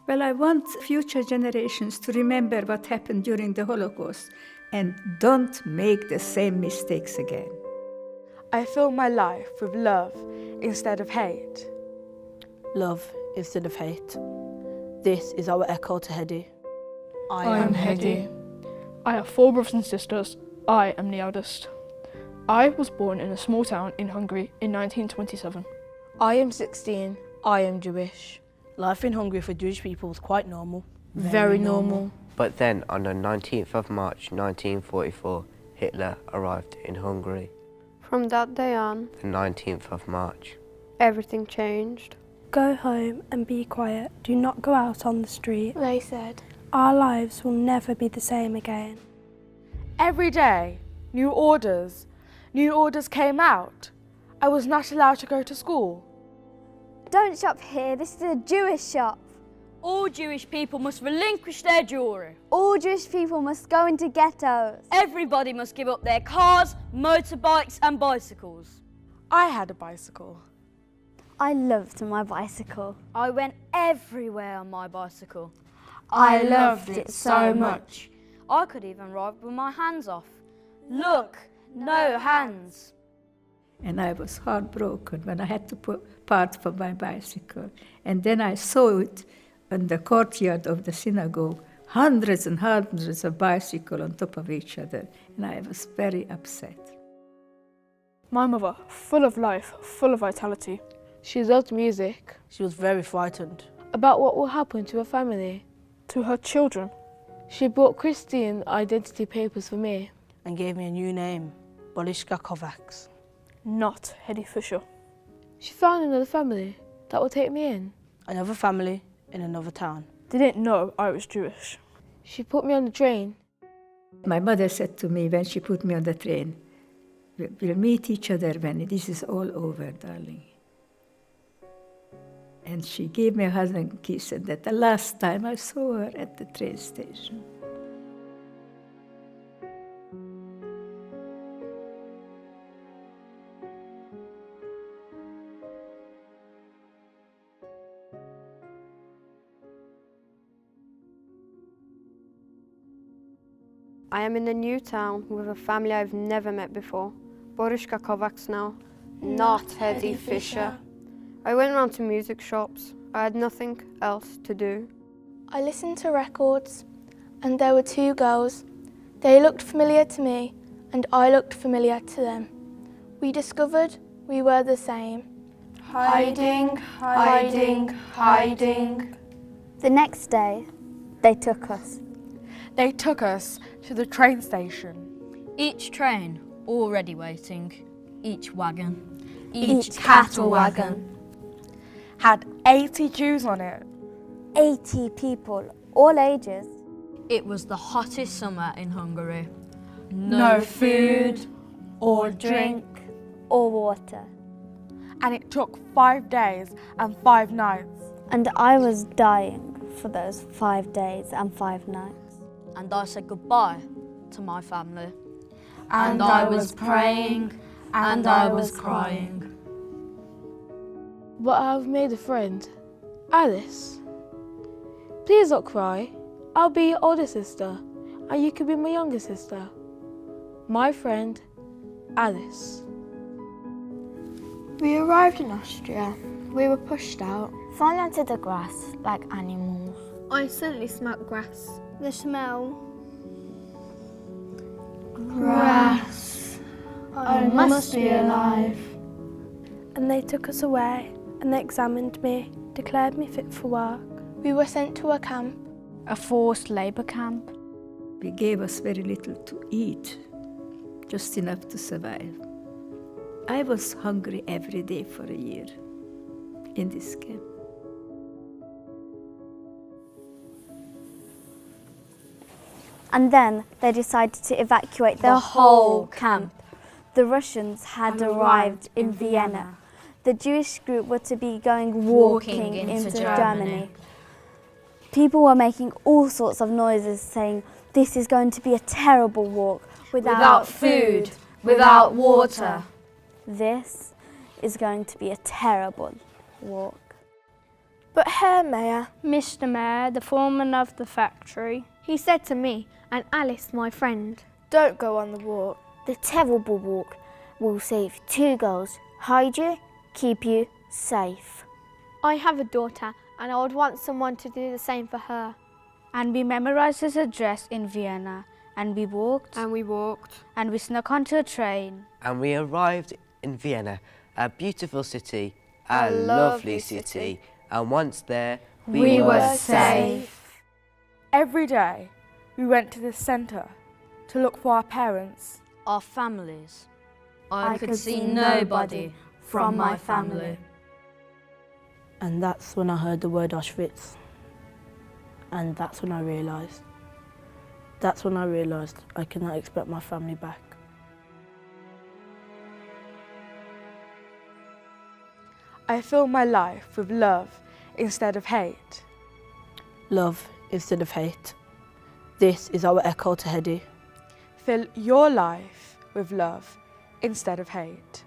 Well, I want future generations to remember what happened during the Holocaust and don't make the same mistakes again. I fill my life with love instead of hate. Love instead of hate. This is our echo to Hedi. I am Hedi. I have 4 brothers and sisters. I am the eldest. I was born in a small town in Hungary in 1927. I am 16. I am Jewish. Life in Hungary for Jewish people was quite normal. Very normal. But then, on the 19th of March 1944, Hitler arrived in Hungary. From that day on, The 19th of March. everything changed. Go home and be quiet. Do not go out on the street. They said. Our lives will never be the same again. Every day, new orders came out. I was not allowed to go to school. Don't shop here, this is a Jewish shop. All Jewish people must relinquish their jewellery. All Jewish people must go into ghettos. Everybody must give up their cars, motorbikes and bicycles. I had a bicycle. I loved my bicycle. I went everywhere on my bicycle. I loved it so much. I could even ride with my hands off. Look, no hands. And I was heartbroken when I had to part from my bicycle. And then I saw it in the courtyard of the synagogue, hundreds and hundreds of bicycles on top of each other. And I was very upset. My mother, full of life, full of vitality. She loved music. She was very frightened about what will happen to her family. To her children. She bought Christian identity papers for me. And gave me a new name, Bolishka Kovacs. Not Hedi Fisher. She found another family that would take me in. Another family in another town. They didn't know I was Jewish. She put me on the train. My mother said to me when she put me on the train, "We'll meet each other when this is all over, darling." And she gave me a hug and kiss, and that the last time I saw her at the train station. I am in a new town with a family I've never met before. Borushka Kovacs now, not Hedi Fisher. I went round to music shops. I had nothing else to do. I listened to records, and there were 2 girls. They looked familiar to me, and I looked familiar to them. We discovered we were the same. Hiding, hiding, hiding. The next day, they took us. They took us to the train station. Each train already waiting. Each wagon. Each cattle wagon. Had 80 Jews on it. 80 people, all ages. It was the hottest summer in Hungary. No food or drink or water. And it took 5 days and 5 nights. And I was dying for those 5 days and 5 nights. And I said goodbye to my family. And I was praying and I was crying. But I've made a friend, Alice. Please don't cry. I'll be your older sister, and you can be my younger sister. My friend, Alice. We arrived in Austria. We were pushed out. Thrown onto the grass like animals. I instantly smelled grass. The smell. Grass. I must be alive. And they took us away, and they examined me, declared me fit for work. We were sent to a camp. A forced labour camp. They gave us very little to eat, just enough to survive. I was hungry every day for a year in this camp. And then they decided to evacuate the whole camp. The Russians had arrived in Vienna. The Jewish group were to be going walking into Germany. People were making all sorts of noises saying, "This is going to be a terrible walk Without food, without water. This is going to be a terrible walk." But Herr Mayor, Mr. Mayor, the foreman of the factory, he said to me and Alice, my friend, don't go on the walk. The terrible walk will save 2 girls, hide you, keep you safe. I have a daughter and I would want someone to do the same for her. And we memorised his address in Vienna, and we walked. And we walked. And we snuck onto a train. And we arrived in Vienna, a beautiful city, a lovely city. And once there, we were safe. Every day, we went to the centre to look for our parents. Our families. I could see nobody from my family. And that's when I heard the word Auschwitz. And that's when I realised. I cannot expect my family back. I fill my life with love instead of hate. Love instead of hate. This is our echo to Hedi. Fill your life with love instead of hate.